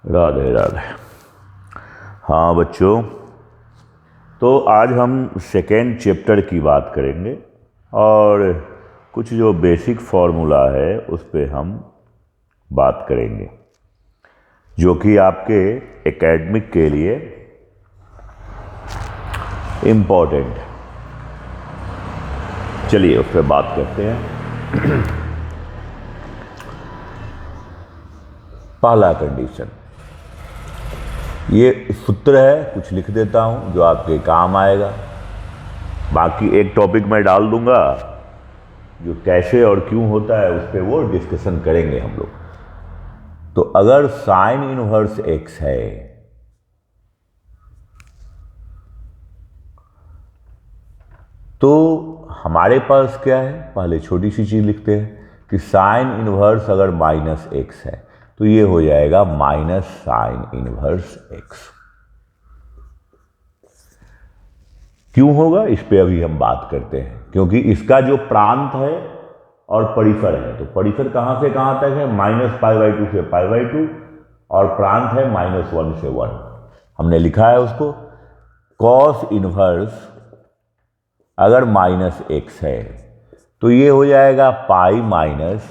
राधे राधे। हाँ बच्चों, तो आज हम सेकेंड चैप्टर की बात करेंगे और कुछ जो बेसिक फॉर्मूला है उस पर हम बात करेंगे जो कि आपके एकेडमिक के लिए इम्पोर्टेंट है। चलिए उस पर बात करते हैं। पहला कंडीशन, ये सूत्र है, कुछ लिख देता हूं जो आपके काम आएगा। बाकी एक टॉपिक मैं डाल दूंगा जो कैसे और क्यों होता है, उस पर वो डिस्कशन करेंगे हम लोग। तो अगर साइन इनवर्स एक्स है तो हमारे पास क्या है, पहले छोटी सी चीज लिखते हैं कि साइन इनवर्स अगर माइनस एक्स है तो ये हो जाएगा माइनस साइन इनवर्स एक्स। क्यों होगा इस पे अभी हम बात करते हैं, क्योंकि इसका जो प्रांत है और परिसर है, तो परिसर कहां से कहां तक है, -π/2 से π/2 और प्रांत है -1 से 1। हमने लिखा है उसको कॉस इनवर्स अगर माइनस एक्स है तो ये हो जाएगा pi minus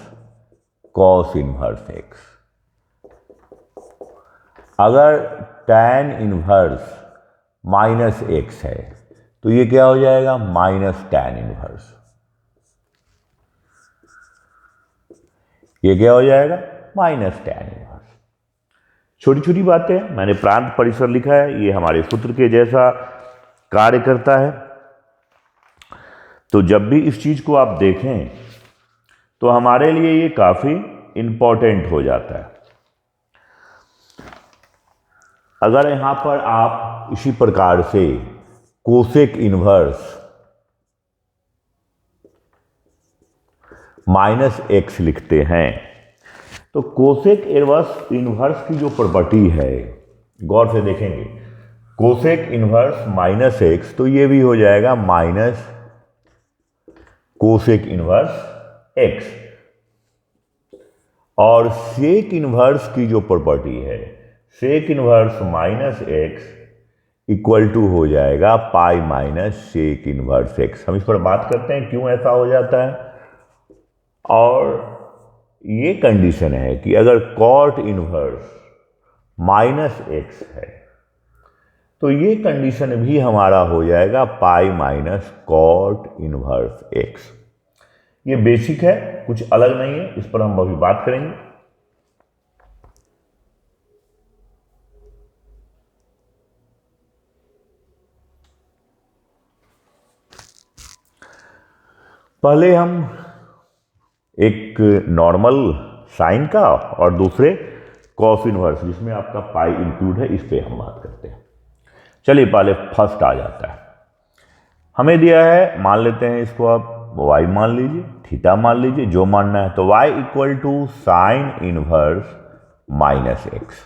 cos inverse x. अगर tan इनवर्स माइनस एक्स है तो ये क्या हो जाएगा, माइनस tan इनवर्स। ये क्या हो जाएगा, माइनस tan इनवर्स। छोटी छोटी बातें हैं, मैंने प्रांत परिसर लिखा है, ये हमारे सूत्र के जैसा कार्य करता है। तो जब भी इस चीज को आप देखें तो हमारे लिए ये काफी इंपॉर्टेंट हो जाता है। अगर यहां पर आप इसी प्रकार से कोसेक इनवर्स माइनस एक्स लिखते हैं तो कोसेक इनवर्स की जो प्रॉपर्टी है, गौर से देखेंगे, कोसेक इनवर्स माइनस एक्स, तो ये भी हो जाएगा माइनस कोसेक इनवर्स एक्स। और सेक इनवर्स की जो प्रॉपर्टी है, sec inverse minus x equal to हो जाएगा pi minus sec inverse x. हम इस पर बात करते हैं क्यों ऐसा हो जाता है। और ये कंडीशन है कि अगर कॉट इनवर्स माइनस एक्स है तो ये कंडीशन भी हमारा हो जाएगा pi minus cot inverse x. ये बेसिक है, कुछ अलग नहीं है, इस पर हम अभी बात करेंगे। पहले हम एक नॉर्मल साइन का और दूसरे कॉस इनवर्स जिसमें आपका पाई इंक्लूड है, इस पे हम बात करते हैं। चलिए पहले फर्स्ट आ जाता है, हमें दिया है, मान लेते हैं इसको, आप y मान लीजिए, थीटा मान लीजिए, जो मानना है। तो y equal to sine inverse minus x.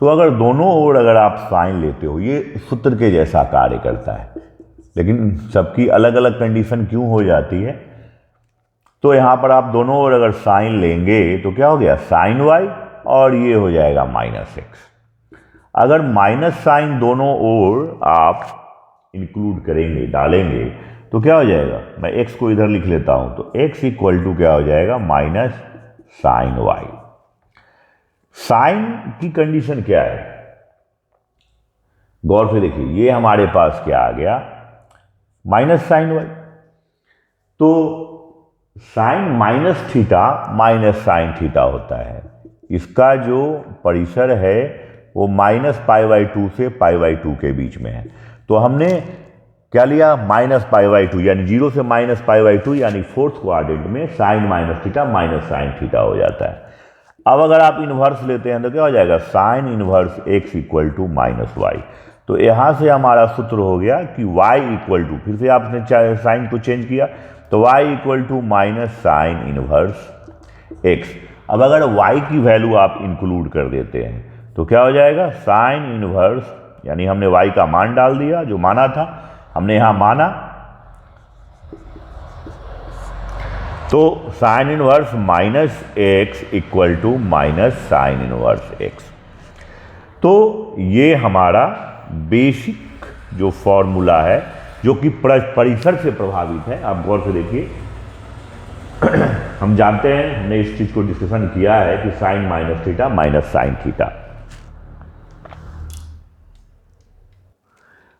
तो अगर दोनों ओर अगर आप साइन लेते हो, ये सूत्र के जैसा कार्य करता है, लेकिन सबकी अलग अलग कंडीशन क्यों हो जाती है। तो यहां पर आप दोनों ओर अगर साइन लेंगे तो क्या हो गया, साइन y, और ये हो जाएगा माइनस एक्स। अगर माइनस साइन दोनों ओर आप इंक्लूड करेंगे, डालेंगे, तो क्या हो जाएगा, मैं x को इधर लिख लेता हूं, तो x इक्वल टू क्या हो जाएगा, माइनस साइन y। साइन की कंडीशन क्या है, गौर से देखिए, ये हमारे पास क्या आ गया, माइनस साइन y। तो sine minus theta minus sine theta होता है, इसका जो परिसर है वो -π/2 से π/2 के बीच में है। तो हमने क्या लिया, -π/2, यानी 0 से -π/2, यानी फोर्थ क्वाड्रेंट में sine minus theta minus sine theta हो जाता है। अब अगर आप इनवर्स लेते हैं तो क्या हो जाएगा, sine inverse x equal to minus y. तो यहां से हमारा सूत्र हो गया कि y इक्वल टू, फिर से आपने साइन को चेंज किया, तो y equal to minus sine inverse x। अब अगर y की वैल्यू आप इंक्लूड कर देते हैं तो क्या हो जाएगा, साइन इनवर्स, यानी हमने y का मान डाल दिया, जो माना था हमने यहां माना, तो sine inverse minus x equal to minus sine inverse x. तो ये हमारा बेसिक जो फॉर्मूला है जो कि परिसर से प्रभावित है, आप गौर से देखिए। हम जानते हैं, हमने इस चीज को डिस्कशन किया है कि sine minus theta minus sine theta.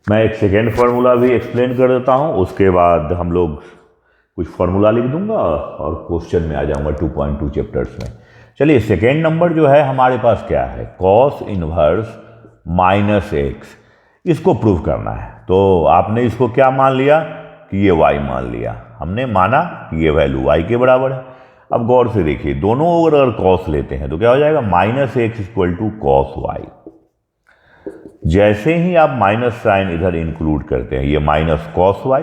मैं एक सेकेंड फॉर्मूला भी एक्सप्लेन कर देता हूं, उसके बाद हम लोग कुछ फॉर्मूला लिख दूंगा और क्वेश्चन में आ जाऊंगा 2.2 चैप्टर्स में। चलिए, सेकेंड नंबर जो है हमारे पास क्या है, कॉस इनवर्स माइनस एक्स, इसको प्रूव करना है। तो आपने इसको क्या मान लिया कि ये y मान लिया, हमने माना कि ये वैल्यू y के बराबर है। अब गौर से देखिए, दोनों ओर अगर कॉस लेते हैं तो क्या हो जाएगा, minus x equal to cos y. जैसे ही आप माइनस साइन इधर इंक्लूड करते हैं, ये minus cos y,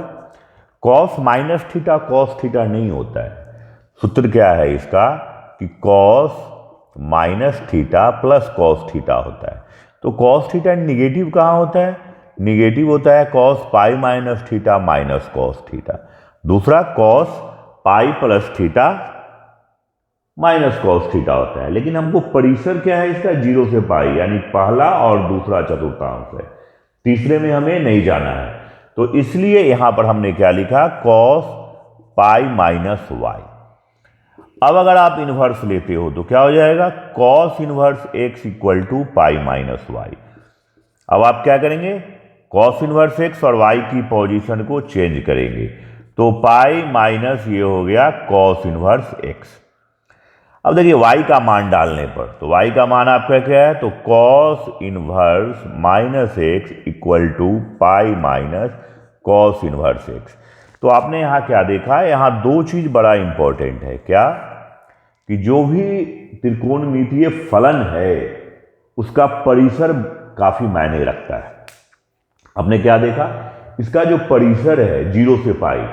cos minus theta cos theta नहीं होता है। सूत्र क्या है इसका कि cos minus theta plus cos theta होता है। तो कॉस थीटा निगेटिव कहाँ होता है, निगेटिव होता है cos pi minus theta minus cos theta. दूसरा cos pi plus theta minus cos theta होता है। लेकिन हमको परिसर क्या है इसका, 0 से पाई, यानी पहला और दूसरा चतुर्थांश है, तीसरे में हमें नहीं जाना है। तो इसलिए यहां पर हमने क्या लिखा, कॉस पाई माइनस वाई। अब अगर आप इनवर्स लेते हो तो क्या हो जाएगा, cos inverse x equal to pi minus y. अब आप क्या करेंगे, कॉस इनवर्स एक्स और वाई की पोजीशन को चेंज करेंगे, तो पाई माइनस ये हो गया कॉस इनवर्स एक्स। अब देखिए y का मान डालने पर, तो y का मान आपका क्या है, तो cos inverse minus x equal to pi minus cos inverse x. तो आपने यहाँ क्या देखा है, यहाँ दो चीज बड़ा इंपॉर्टेंट है, क्या कि जो भी त्रिकोणमितीय फलन है उसका परिसर काफी मायने रखता है। आपने क्या देखा, इसका जो परिसर है 0 से पाई,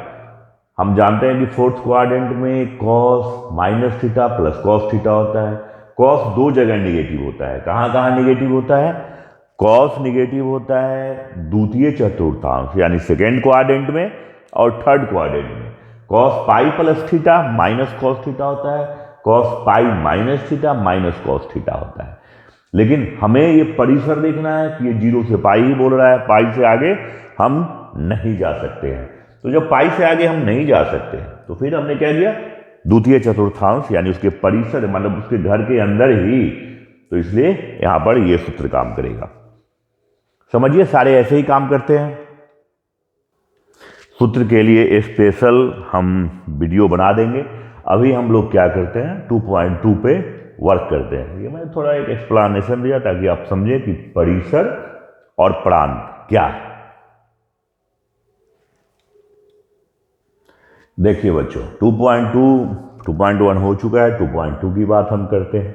हम जानते हैं कि फोर्थ क्वाड्रेंट में cos minus theta plus cos theta होता है। कॉस दो जगह निगेटिव होता है, कहाँ कहाँ निगेटिव होता है, कॉस निगेटिव होता है द्वितीय चतुर्थांश यानी सेकेंड क्वाड्रेंट में और थर्ड क्वाड्रेंट में। Cos pi plus theta minus cos theta होता है, cos pi minus theta minus cos theta होता है। लेकिन हमें ये परिसर देखना है कि ये 0 से पाई ही बोल रहा है, पाई से आगे हम नहीं जा सकते हैं। तो जब पाई से आगे हम नहीं जा सकते तो फिर हमने क्या किया, द्वितीय चतुर्थांश यानी उसके परिसर मतलब उसके घर के अंदर ही, तो इसलिए यहां पर यह सूत्र काम करेगा। समझिए, सारे ऐसे ही काम करते हैं। सूत्र के लिए स्पेशल हम वीडियो बना देंगे। अभी हम लोग क्या करते हैं, 2.2 पे वर्क करते हैं। ये मैंने थोड़ा एक एक्सप्लेनेशन दिया ताकि आप समझे कि परिसर और प्रांत क्या है। देखिए बच्चों, 2.1 हो चुका है, 2.2 की बात हम करते हैं।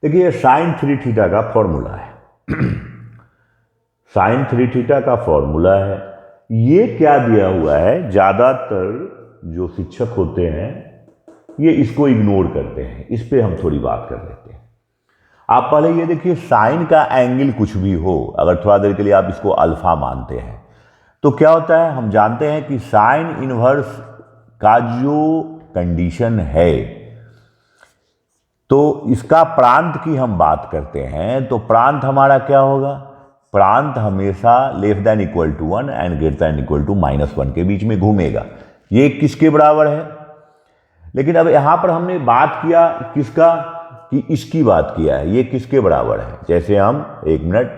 देखिए, साइन 3 थीटा का फॉर्मूला है। साइन 3 थीटा का फॉर्मूला है। ये क्या दिया हुआ है, ज्यादातर जो शिक्षक होते हैं ये इसको इग्नोर करते हैं, इस पे हम थोड़ी बात कर लेते हैं। आप पहले ये देखिए, साइन का एंगल कुछ भी हो, अगर थोड़ा देर के लिए आप इसको अल्फा मानते हैं तो क्या होता है, हम जानते हैं कि साइन इनवर्स का जो कंडीशन है, तो इसका प्रांत की हम बात करते हैं तो प्रांत हमारा क्या होगा, प्रांत हमेशा less than equal to 1 and greater than equal to -1 के बीच में घूमेगा। ये किसके बराबर है, लेकिन अब यहां पर हमने बात किया किसका, कि इसकी बात किया है, ये किसके बराबर है। जैसे हम एक मिनट,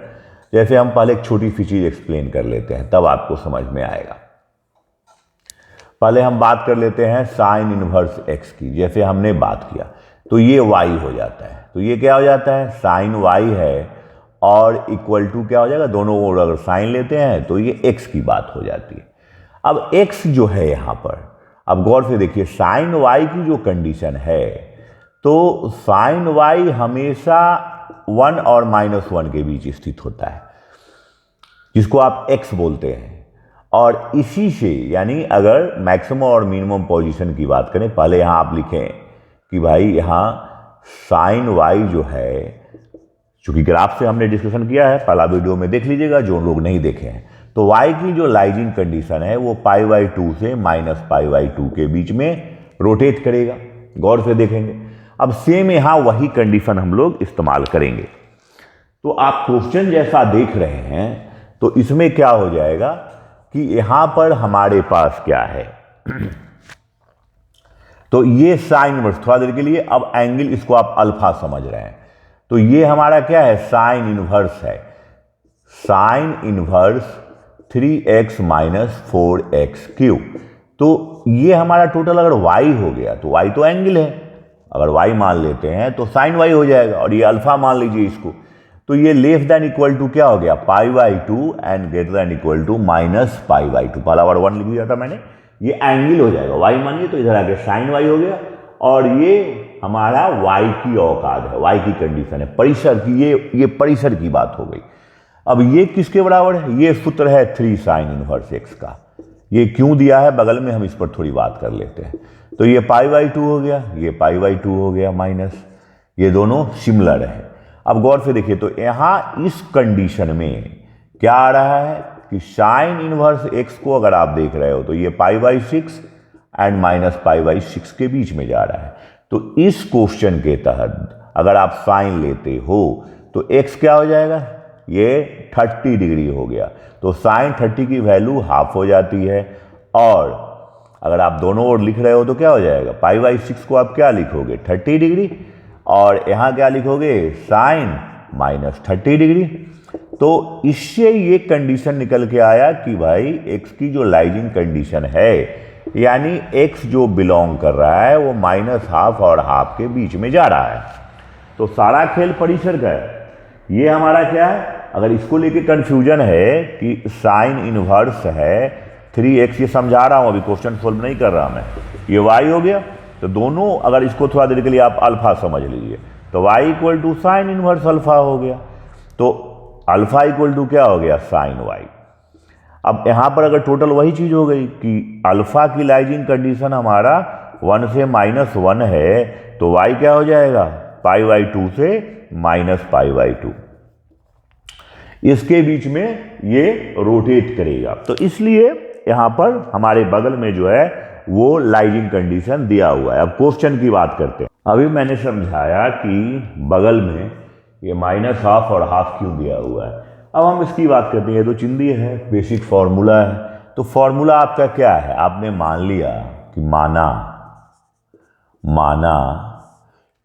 जैसे हम पहले एक छोटी सी चीज एक्सप्लेन कर लेते हैं, तब आपको समझ में आएगा। पहले हम बात कर लेते हैं साइन इनवर्स एक्स की। जैसे हमने बात किया तो ये y हो जाता है, तो ये क्या हो जाता है, साइन y है और इक्वल टू क्या हो जाएगा, दोनों ओर अगर साइन लेते हैं तो ये x की बात हो जाती है। अब x जो है यहां पर, अब गौर से देखिए, साइन y की जो कंडीशन है, तो साइन y हमेशा 1 और -1 के बीच स्थित होता है, जिसको आप x बोलते हैं। और इसी से यानी अगर मैक्सिमम और मिनिमम पोजीशन की बात करें, पहले यहां आप लिखें कि भाई यहां साइन y जो है, चूंकि ग्राफ से हमने डिस्कशन किया है, पहला वीडियो में देख लीजिएगा जो लोग नहीं देखे हैं, तो y की जो लाइजिंग कंडीशन है वो π/2 से -π/2 के बीच में रोटेट करेगा। गौर से देखेंगे। अब सेम यहां वही कंडीशन हम लोग इस्तेमाल करेंगे। तो आप क्वेश्चन जैसा देख रहे हैं तो इसमें क्या हो जाएगा कि यहां पर हमारे पास क्या है तो ये साइन इनवर्स, थोड़ा देर के लिए अब एंगल इसको आप अल्फा समझ रहे हैं, तो ये हमारा क्या है, साइन इनवर्स है, sign inverse 3x minus 4x³। तो ये हमारा टोटल अगर y हो गया तो y तो एंगल है, अगर y मान लेते हैं तो साइन y हो जाएगा, और ये अल्फा मान लीजिए इसको, तो ये लेस देन इक्वल टू क्या हो गया, π/2 and greater than equal to -π/2। पहला बार 1 लिख दिया था मैंने, ये एंगल हो जाएगा, y मानिए तो इधर आके साइन y हो गया, और ये हमारा y की औकात है, y की कंडीशन है, परिसर की, ये परिसर की बात हो गई। अब ये किसके बराबर है, ये सूत्र है 3 साइन इनवर्स x का। ये क्यों दिया है बगल में, हम इस पर थोड़ी बात कर लेते हैं। तो ये π/2 हो गया, ये π/2 हो गया माइनस, ये दोनों सिमिलर है। अब गौर से देखिए, तो यहां इस कंडीशन में क्या आ रहा है कि साइन इनवर्स x को अगर आप देख रहे हो तो ये π/6 एंड -π/6 के बीच में जा रहा है। तो इस क्वेश्चन के तहत अगर आप साइन लेते हो तो x क्या हो जाएगा, ये 30 डिग्री हो गया, तो साइन 30 की वैल्यू हाफ हो जाती है। और अगर आप दोनों ओर लिख रहे हो तो क्या हो जाएगा, π/6 को आप क्या लिखोगे, 30 डिग्री, और यहाँ क्या लिखोगे, साइन -30 डिग्री। तो इससे ये कंडीशन निकल के आया कि भाई x की जो लाइजिंग कंडीशन है, यानी x जो बिलोंग कर रहा है वो -½ और ½ के बीच में जा रहा है। तो सारा खेल परिसर का है। ये हमारा क्या है, अगर इसको लेके कंफ्यूजन है कि साइन इनवर्स है 3x, ये समझा रहा हूं, अभी क्वेश्चन सोल्व नहीं कर रहा मैं, ये y हो गया, तो दोनों अगर इसको थोड़ा देर के लिए आप अल्फा समझ लीजिए, तो y equal to sine inverse alpha हो गया, तो अल्फा इक्वल टू क्या हो गया, साइन y। अब यहां पर अगर टोटल वही चीज हो गई कि अल्फा की लाइजिंग कंडीशन हमारा 1 से -1 है, तो y क्या हो जाएगा, π/2 से -π/2, इसके बीच में ये रोटेट करेगा। तो इसलिए यहां पर हमारे बगल में जो है वो लाइजिंग कंडीशन दिया हुआ है। अब क्वेश्चन की बात करते हैं। अभी मैंने समझाया कि बगल में ये -½ और ½ क्यों दिया हुआ है। अब हम इसकी बात करते हैं, तो चिंदी है, बेसिक फॉर्मूला है। तो फॉर्मूला आपका क्या है, आपने मान लिया कि माना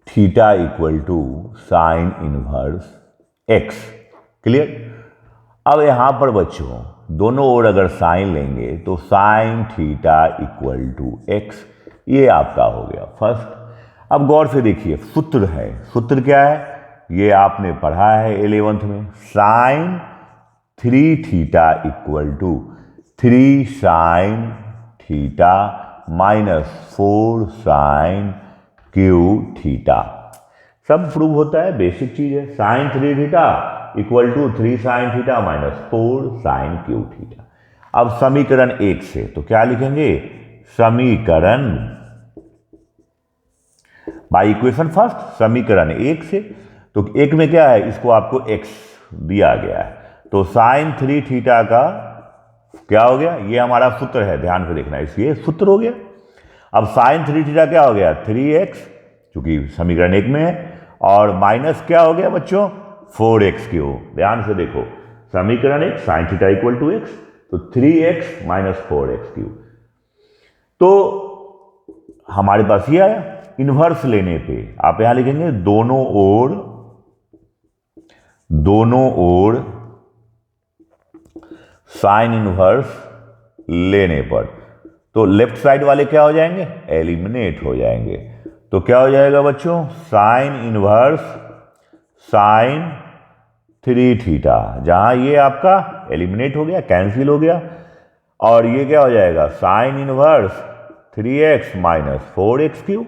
theta equal to sine inverse x, clear. अब यहां पर बच्चों दोनों ओर अगर साइन लेंगे तो sine theta equal to x, ये आपका हो गया फर्स्ट। अब गौर से देखिए, सूत्र है, सूत्र क्या है, ये आपने पढ़ा है 11th में, sine 3 theta equal to 3 sine theta -4 sine cube theta. सब प्रूव होता है, बेसिक चीज है। Sine 3 theta equal to 3 sine theta -4 sine cube theta. अब समीकरण 1 से तो क्या लिखेंगे, समीकरण बाय इक्वेशन फर्स्ट, समीकरण 1 से, तो 1 में क्या है, इसको आपको x दिया गया है, तो साइन 3 थीटा का क्या हो गया, ये हमारा सूत्र है, ध्यान से देखना, इसलिए सूत्र हो गया। अब साइन 3 थीटा क्या हो गया, 3x, चूंकि समीकरण 1 में है, और माइनस क्या हो गया बच्चों, 4x³। ध्यान से देखो, समीकरण 1 sine theta equal to x, तो 3x - 4x³। तो हमारे पास ये आया। इनवर्स लेने पे आप यहां लिखेंगे दोनों ओर साइन इनवर्स लेने पर, तो लेफ्ट साइड वाले क्या हो जाएंगे, एलिमिनेट हो जाएंगे। तो क्या हो जाएगा बच्चों, साइन इनवर्स साइन 3 थीटा, जहां ये आपका एलिमिनेट हो गया, कैंसिल हो गया, और ये क्या हो जाएगा, साइन इनवर्स 3x - 4x³।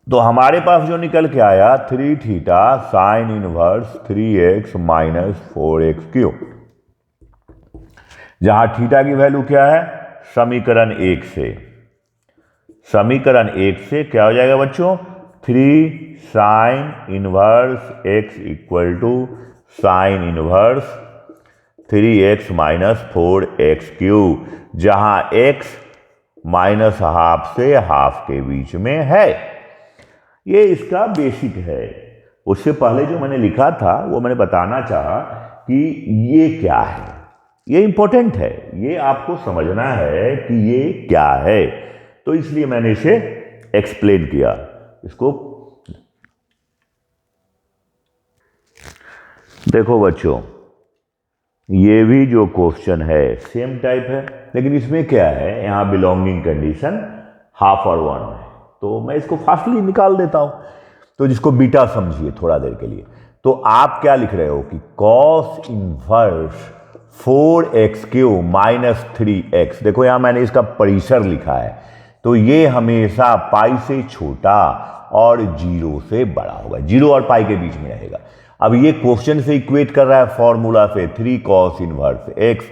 तो हमारे पास जो निकल के आया 3 theta sine inverse 3x - 4x³, जहां थीटा की वैल्यू क्या है, समीकरण 1 से, समीकरण 1 से क्या हो जाएगा बच्चों, 3 sine inverse x equal to sine inverse 3x - 4x³, जहां x -½ से ½ के बीच में है। ये इसका बेसिक है। उससे पहले जो मैंने लिखा था वो मैंने बताना चाहा कि ये क्या है, ये इंपॉर्टेंट है, ये आपको समझना है कि ये क्या है, तो इसलिए मैंने इसे एक्सप्लेन किया। इसको देखो बच्चों, ये भी जो क्वेश्चन है सेम टाइप है, लेकिन इसमें क्या है, यहाँ बिलोंगिंग कंडीशन हाफ और वन है, तो मैं इसको फास्टली निकाल देता हूं। तो जिसको बीटा समझिए थोड़ा देर के लिए, तो आप क्या लिख रहे हो कि cos inverse 4x³ minus 3x, देखो यहां मैंने इसका परिसर लिखा है, तो ये हमेशा पाई से छोटा और 0 से बड़ा होगा, 0 और पाई के बीच में रहेगा। अब ये क्वेश्चन से इक्वेट कर रहा है फॉर्मूला से 3 cos इनवर्स x,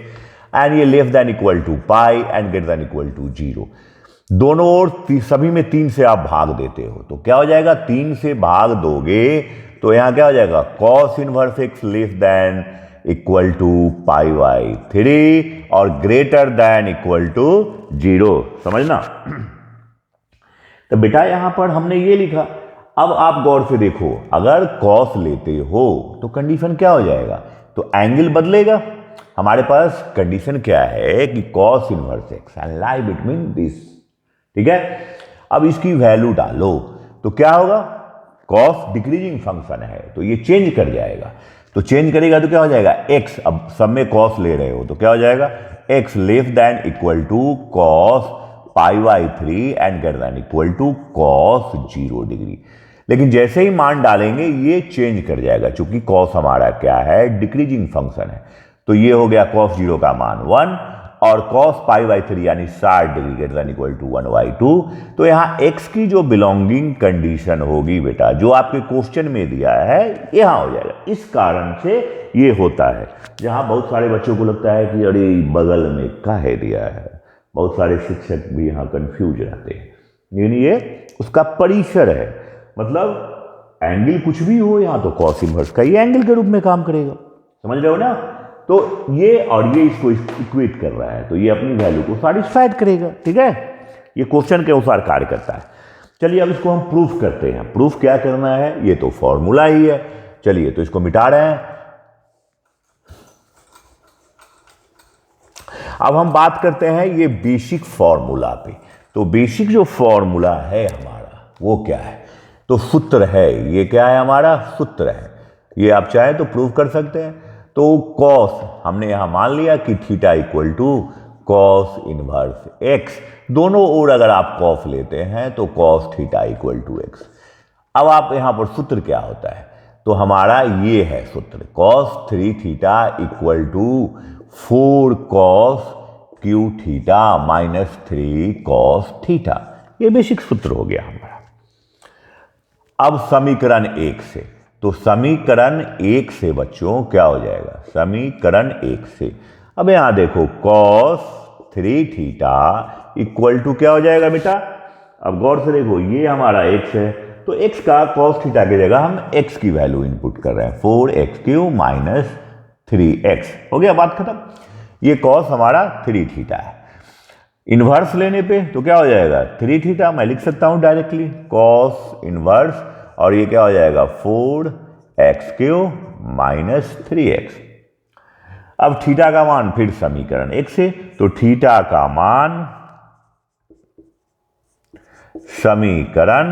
एंड ये less than equal to pi and greater than equal to 0। दोनों ओर सभी में 3 से आप भाग देते हो, तो क्या हो जाएगा, 3 से भाग दोगे तो यहां क्या हो जाएगा, cos inverse x less than equal to pi by 3 और ग्रेटर देन इक्वल टू 0, समझना। तो बेटा यहां पर हमने ये लिखा। अब आप गौर से देखो, अगर cos लेते हो तो कंडीशन क्या हो जाएगा, तो एंगल बदलेगा। हमारे पास कंडीशन क्या है कि cos inverse x and lie between this, ठीक है। अब इसकी वैल्यू डालो तो क्या होगा, cos डिक्रीजिंग फंक्शन है तो ये चेंज कर जाएगा, तो चेंज करेगा तो क्या हो जाएगा x, अब सब में cos ले रहे हो तो क्या हो जाएगा x less than equal to cos pi by 3 and greater than equal to cos 0 degree. लेकिन जैसे ही मान डालेंगे ये चेंज कर जाएगा, चूंकि cos हमारा क्या है, डिक्रीजिंग फंक्शन है, तो ये हो गया cos 0 का मान 1 और cos पाई बाई 3 यानी 60 degree greater than equal to 1/2। तो यहाँ x की जो बिलोंगिंग कंडीशन होगी बेटा, जो आपके क्वेश्चन में दिया है, यहाँ हो जाएगा। इस कारण से ये होता है, जहाँ बहुत सारे बच्चों को लगता है कि अरे बगल में काहे दिया है, बहुत सारे शिक्षक भी यहाँ कंफ्यूज रहते हैं, लेकिन ये उसका परिसर है, मतलब एंगल कुछ भी हो यहाँ तो cos इनवर्स का ये एंगल के रूप में काम करेगा, समझ रहे हो ना। तो ये और ये इसको इक्वेट कर रहा है, तो ये अपनी वैल्यू को सैटिस्फाइड करेगा, ठीक है। ये क्वेश्चन के अनुसार कार्य करता है। चलिए अब इसको हम प्रूफ करते हैं। प्रूफ क्या करना है, ये तो फॉर्मूला ही है। चलिए तो इसको मिटा रहे हैं। अब हम बात करते हैं ये बेसिक फॉर्मूला पे। तो बेसिक जो फॉर्मूला है हमारा वो क्या है, तो सूत्र है, ये क्या है हमारा सूत्र है, ये आप चाहे तो प्रूव कर सकते हैं। तो cos हमने यहां मान लिया कि theta equal to cos inverse x, दोनों ओर अगर आप cos लेते हैं तो cos theta equal to x। अब आप यहां पर सूत्र क्या होता है, तो हमारा ये है सूत्र, cos 3 theta equal to 4 cos cube theta minus 3 cos theta, ये बेसिक सूत्र हो गया हमारा। अब समीकरण 1 से, तो समीकरण 1 से बच्चों क्या हो जाएगा, समीकरण 1 से अब यहां देखो cos 3 थीटा इक्वल टू क्या हो जाएगा बेटा, अब गौर से देखो ये हमारा x है, तो x का cos थीटा की जगह हम x की वैल्यू इनपुट कर रहे हैं, 4x³ माइनस 3x, हो गया बात खत्म। ये cos हमारा 3 थीटा है। इनवर्स लेने पे तो क्या हो जाएगा, 3 थीटा मैं लिख सकता हूं डायरेक्टली cos इनवर्स, और ये क्या हो जाएगा 4x³ माइनस 3x। अब थीटा का मान फिर समीकरण 1 से, तो थीटा का मान समीकरण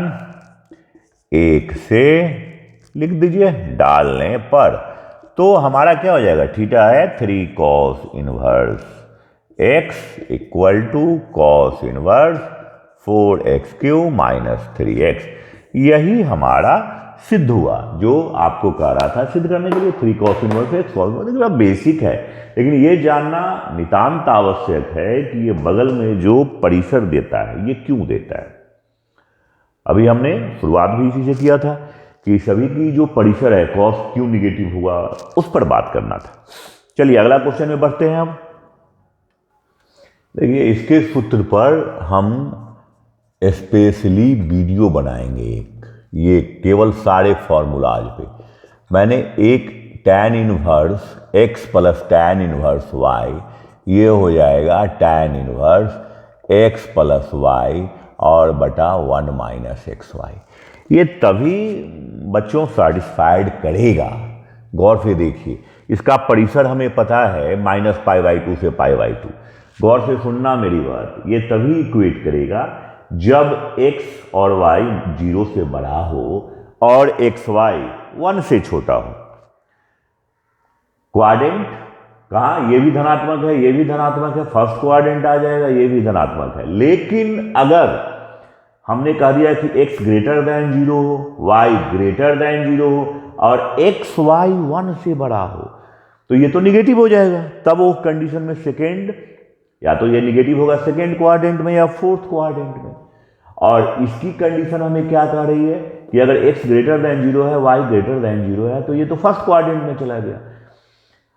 1 से लिख दीजिए डालने पर, तो हमारा क्या हो जाएगा, थीटा है 3 cos inverse x equal to cos inverse 4x³ minus 3x। यही हमारा सिद्ध हुआ, जो आपको कह रहा था सिद्ध करने के लिए 3 cos inverse x formula basic है, लेकिन ये जानना नितांत आवश्यक है कि ये बगल में जो परिसर देता है ये क्यों देता है। अभी हमने शुरुआत भी इसी से किया था कि सभी की जो परिसर है cos क्यों निगेटिव हुआ, उस पर बात करना था। चलिए अगला क्वेश्चन में बढ़ते हैं हम। देखिए इसके सूत्र पर हम स्पेशली वीडियो बनाएंगे एक, ये केवल सारे फॉर्मूलाज पे। मैंने एक tan inverse x plus tan inverse y, ये हो जाएगा tan inverse x plus y और बटा 1 माइनस xy। ये तभी बच्चों सेटिस्फाइड करेगा। गौर से देखिए, इसका परिसर हमें पता है -π/2 से π/2। गौर से सुनना मेरी बात, ये तभी इक्वेट करेगा जब x और y 0 से बड़ा हो और xy 1 से छोटा हो। क्वाड्रेंट कहाँ, ये भी धनात्मक है, ये भी धनात्मक है, फर्स्ट क्वाड्रेंट आ जाएगा, ये भी धनात्मक है। लेकिन अगर हमने कह दिया कि x ग्रेटर देन 0 हो, y ग्रेटर देन 0 हो और xy 1 से बड़ा हो, तो ये तो निगेटिव हो जाएगा। तब वो कंडीशन में सेकेंड, या तो ये निगेटिव होगा सेकेंड क्वाड्रेंट में या फोर्थ क्वाड्रेंट में। और इसकी कंडीशन हमें क्या कह रही है कि अगर x ग्रेटर देन 0 है, y ग्रेटर देन 0 है, तो ये तो फर्स्ट क्वाड्रेंट में चला गया।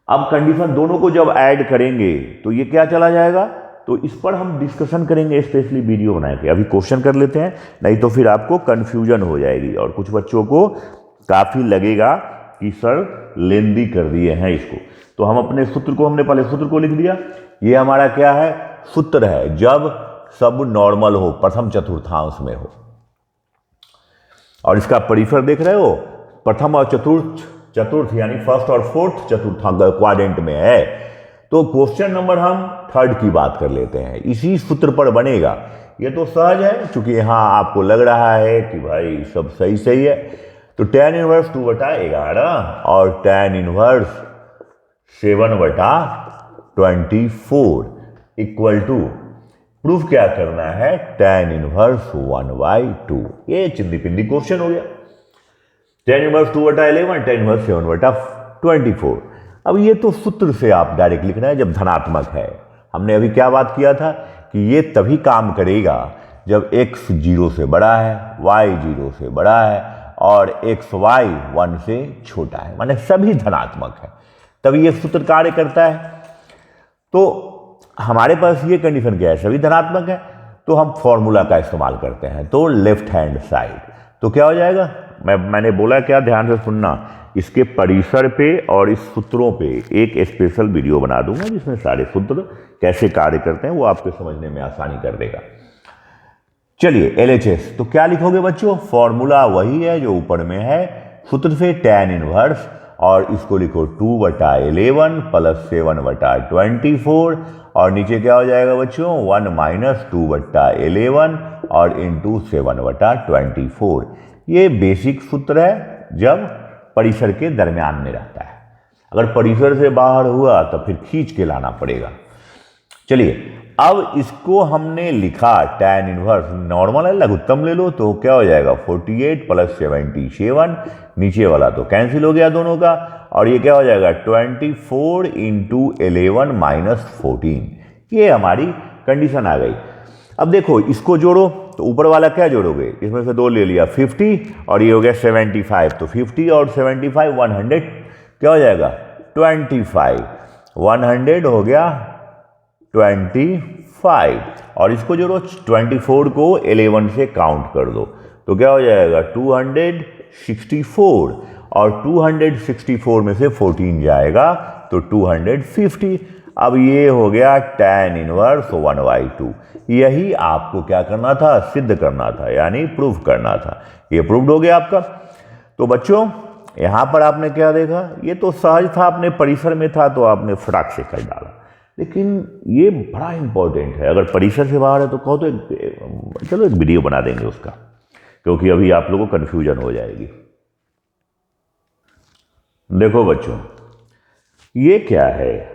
अब कंडीशन दोनों को जब ऐड करेंगे तो ये क्या चला जाएगा, तो इस पर हम डिस्कशन करेंगे, स्पेशली वीडियो बना के। अभी क्वेश्चन कर लेते हैं, नहीं तो फिर आपको कंफ्यूजन हो जाएगी और कुछ बच्चों को काफ़ी लगेगा कि सर लेंदी कर दिए हैं इसको। तो हम अपने सूत्र को, हमने पहले सूत्र को लिख दिया। ये हमारा क्या है, सूत्र है जब सब नॉर्मल हो, प्रथम चतुर्थांश में हो। और इसका परिसर देख रहे हो, प्रथम और चतुर्थ यानी फर्स्ट और फोर्थ चतुर्थांश क्वाड्रेंट में है। तो क्वेश्चन नंबर हम थर्ड की बात कर लेते हैं, इसी सूत्र पर बनेगा। ये तो सहज है, क्योंकि यहाँ आपको लग रहा है कि भाई सब सही सही है। तो tan इनवर्स 2/11 और tan inverse 7/24 equal to, proof क्या करना है, tan इनवर्स 1/2। ये चिंदी पिंदी क्वेश्चन हो गया। tan inverse 2/11, tan inverse 7/24। अब ये तो सूत्र से आप डायरेक्ट लिखना है जब धनात्मक है। हमने अभी क्या बात किया था कि ये तभी काम करेगा जब x 0 से बड़ा है, y 0 से बड़ा है और xy 1 से छोटा है, माने सभी धनात्मक है, तभी ये सूत्र कार्य करता है। तो हमारे पास ये कंडीशन क्या है, सभी धनात्मक है, तो हम फॉर्मूला का इस्तेमाल करते हैं। तो लेफ्ट हैंड साइड, तो क्या हो जाएगा, मैंने बोला क्या, ध्यान से सुनना, इसके परिसर पे और इस सूत्रों पे एक स्पेशल वीडियो बना दूंगा जिसमें सारे सूत्र कैसे कार्य करते हैं वो आपके समझने में आसानी कर देगा। चलिए LHS, तो क्या लिखोगे बच्चों, फॉर्मूला वही है जो ऊपर में है, सूत्र से tan इनवर्स, और इसको लिखो 2/11 प्लस 7/24 और नीचे क्या हो जाएगा बच्चों, 1 - 2/11 और इंटू 7/24। ये बेसिक सूत्र है जब परिसर के दरमियान में रहता है। अगर परिसर से बाहर हुआ तो फिर खींच के लाना पड़ेगा। चलिए अब इसको हमने लिखा tan इनवर्स, नॉर्मल है, लघुत्तम ले लो, तो क्या हो जाएगा 48 प्लस 77, नीचे वाला तो कैंसिल हो गया दोनों का, और ये क्या हो जाएगा 24 × 11 - 14। ये हमारी कंडीशन आ गई। अब देखो इसको जोड़ो, तो ऊपर वाला क्या जोड़ोगे, इसमें से 2 ले लिया 50 और ये हो गया 75, तो 50 और 75 100 क्या हो जाएगा 25, 100 हो गया 25 और इसको जोड़ो 24 को 11 से काउंट कर दो तो क्या हो जाएगा 264 और 264 में से 14 जाएगा तो 250। अब ये हो गया tan इनवर्स 1/2। यही आपको क्या करना था, सिद्ध करना था, यानी प्रूफ करना था। ये प्रूव्ड हो गया आपका। तो बच्चों यहाँ पर आपने क्या देखा, ये तो सहज था, अपने परिसर में था तो आपने फटाक से कर डाला, लेकिन ये बड़ा इंपॉर्टेंट है। अगर परिसर से बाहर है तो कहो तो चलो एक वीडियो बना देंगे उसका, क्योंकि अभी आप लोगों को कन्फ्यूजन हो जाएगी। देखो बच्चों ये क्या है,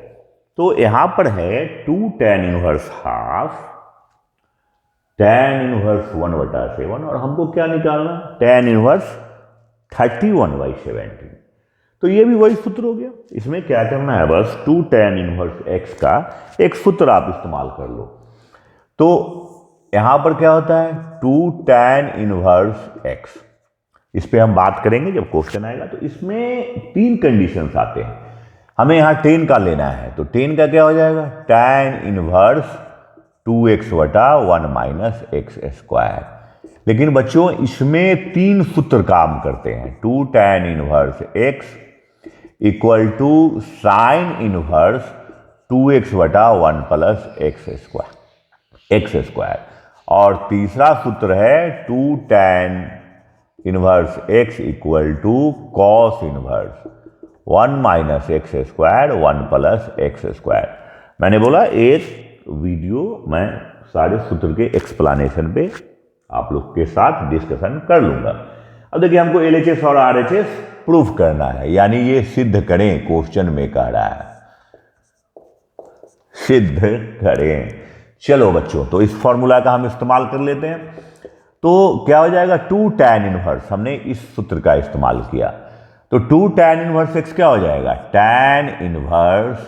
तो यहां पर है 2 tan inverse half tan inverse 1/7 और हमको क्या निकालना, tan इनवर्स 31/17। तो ये भी वही सूत्र हो गया। इसमें क्या करना है, बस 2 tan इनवर्स x का एक सूत्र आप इस्तेमाल कर लो। तो यहां पर क्या होता है 2 tan इनवर्स x, इस पे हम बात करेंगे जब क्वेश्चन आएगा। तो इसमें 3 कंडीशंस आते हैं, हमें यहाँ tan का लेना है। तो tan का क्या हो जाएगा tan इनवर्स 2x/1 - x²। लेकिन बच्चों इसमें 3 सूत्र काम करते हैं। 2 tan inverse x equal to sine inverse 2x/1 + x²। और तीसरा सूत्र है 2 tan inverse x equal to cos inverse 1 minus x square 1 plus x square. मैंने बोला एक वीडियो मैं सारे सूत्र के एक्सप्लेनेशन पे आप लोग के साथ डिस्कशन कर लूंगा। अब देखिए हमको LHS और RHS प्रूफ करना है, यानी ये सिद्ध करें, क्वेश्चन में कह रहा है सिद्ध करें। चलो बच्चों, तो इस फॉर्मूला का हम इस्तेमाल कर लेते हैं। तो क्या हो जाएगा, 2 tan इनवर्स, हमने इस सूत्र का इस्तेमाल किया, तो 2 tan इनवर्स x क्या हो जाएगा, tan इनवर्स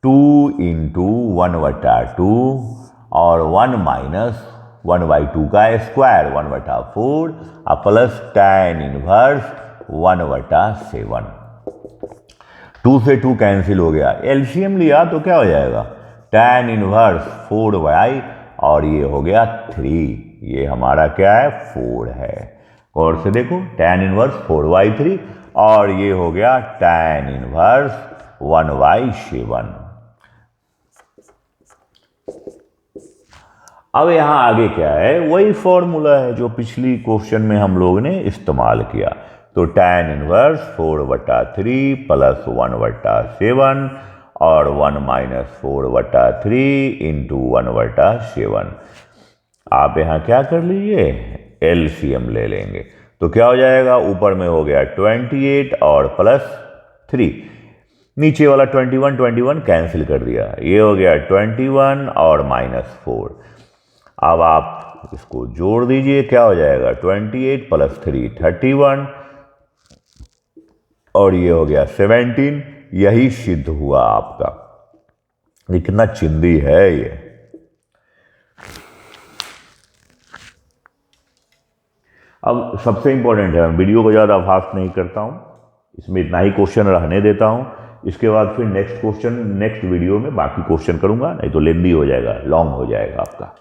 2 इंटू 1/2 और 1 माइनस 1/2 का स्क्वायर 1/4 और प्लस tan इनवर्स 1/7। 2 से 2 कैंसिल हो गया, एलसीएम लिया तो क्या हो जाएगा, tan इनवर्स 4y और ये हो गया 3, ये हमारा क्या है 4 है। और से देखो tan इनवर्स 4/3 और ये हो गया tan इनवर्स 1/7। अब यहां आगे क्या है, वही फॉर्मूला है जो पिछली क्वेश्चन में हम लोग ने इस्तेमाल किया। तो tan इनवर्स 4/3 प्लस 1/7 और 1 माइनस 4/3 इंटू 1/7। आप यहां क्या कर लीजिए, एलसीएम ले लेंगे, तो क्या हो जाएगा, ऊपर में हो गया 28 और प्लस 3, नीचे वाला 21 कैंसिल कर दिया, ये हो गया 21 और -4। अब आप इसको जोड़ दीजिए, क्या हो जाएगा 28 प्लस 3 31 और ये हो गया 17। यही सिद्ध हुआ आपका। ये कितना चिंदी है ये। अब सबसे इंपॉर्टेंट है, मैं वीडियो को ज़्यादा फास्ट नहीं करता हूँ, इसमें इतना ही क्वेश्चन रहने देता हूँ। इसके बाद फिर नेक्स्ट वीडियो में बाकी क्वेश्चन करूँगा, नहीं तो लेंदी हो जाएगा, लॉन्ग हो जाएगा आपका।